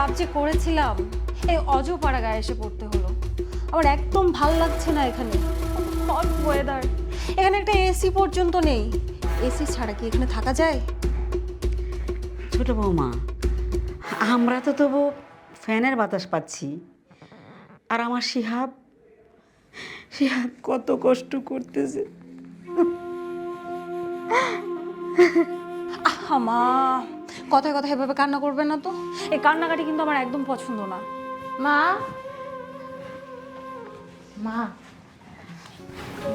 পাপ যে করেছিলাম, এই অজপাড়া গায়ে এসে পড়তে হলো। আমার একদম ভাল লাগছে না এখানে, হট ওয়েদার। এখানে একটা এসি পর্যন্ত নেই। এসি ছাড়া কি এখানে থাকা যায়? ছোট বৌমা, আমরা তো তবু ফ্যানের বাতাস পাচ্ছি। আর আমার শিহাব শিহাব কত কষ্ট করতেছে। আহা মা, কথায় কথায় এভাবে কান্না করবেন না তো। এই কান্নাকাটি কিন্তু আমার একদম পছন্দ না। মা, মা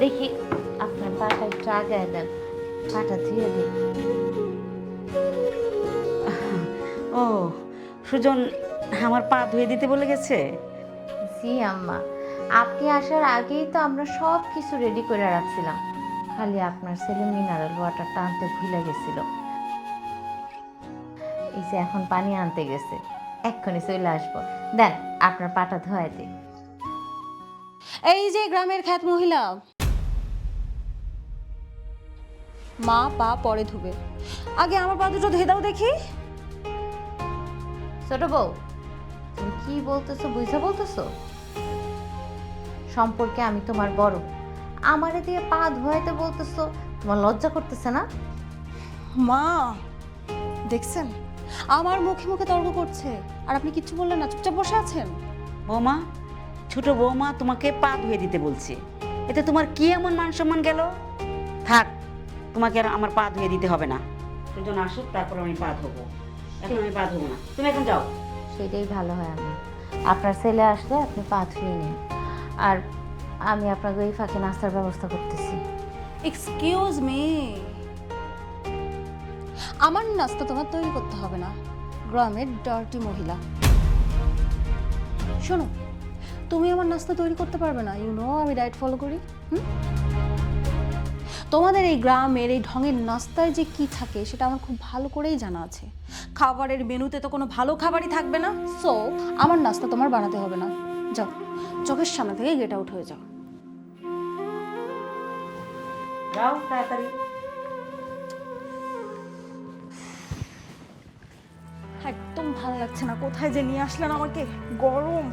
দেখি আপনার পাটা একটু আগায় দেন, পাটা ধুয়ে দিন। ও সুজন আমার পা ধুয়ে দিতে বলে গেছে? জি আম্মা, আপনি আসার আগেই তো আমরা সব কিছু রেডি করে রাখছিলাম, খালি আপনার ছেলে মিনারেল ওয়াটারটা আনতে ভুলে গেছিল। এই যে এখন পানি আনতে গেছে, এক্ষুনি চলে আসবো। দেন আপনার পাটা ধোয়া দিই। এই যে গ্রামের খ্যাত মহিলা, মা পা পরে ধুবে, আগে আমার পা দুটো ধুয়ে দাও দেখি। ছোট বউ, তুমি কি বলতেছো, বুঝে বলতেছো? সম্পর্কে আমি তোমার বড়, আমারে দিয়ে পা ধোয়াইতে বলতেছো, তোমার লজ্জা করতেছে না? মা দেখছেন, আমার মুখে মুখে তর্ক করছে, আর আপনি কিচ্ছু বললেন না, চুপচাপ বসে আছেন। বৌমা, ছোট বৌমা তোমাকে পা ধুয়ে দিতে বলছে, এতে তোমার কি এমন মান সম্মান গেল? থাক, তোমাকে আর আমার পা ধুয়ে দিতে হবে না। সুজন আসুক, তারপর আমি পা ধোবো। এখন আমি পা ধোবো না, তুমি এখন যাও। সেটাই ভালো হয়। আমি আপনার ছেলে আসলে আপনি পা ধুয়ে নিন, আর আমি আপনাকে ওই ফাঁকে নাস্তার ব্যবস্থা করতেছি। এক্সকিউজ মি, আমার নাস্তা তোমার তৈরি করতে হবে না, গ্রামের ডার্টি মহিলা। শোনো, তুমি আমার নাস্তা তৈরি করতে পারবে না, ইউ নো আমি ডায়েট ফলো করি। তোমাদের এই গ্রামের এই ঢঙের নাস্তায় যে কি থাকে সেটা আমার খুব ভালো করেই জানা আছে। খাবারের মেনুতে তো কোনো ভালো খাবারই থাকবে না, সো আমার নাস্তা তোমার বানাতে হবে না। যাও, চোখের সামনে থেকে গেট আউট হয়ে যাও। যাও তাড়াতাড়ি। একদম ভালো লাগছে না, কোথায় যে নিয়ে আসলেন আমাকে, গরম।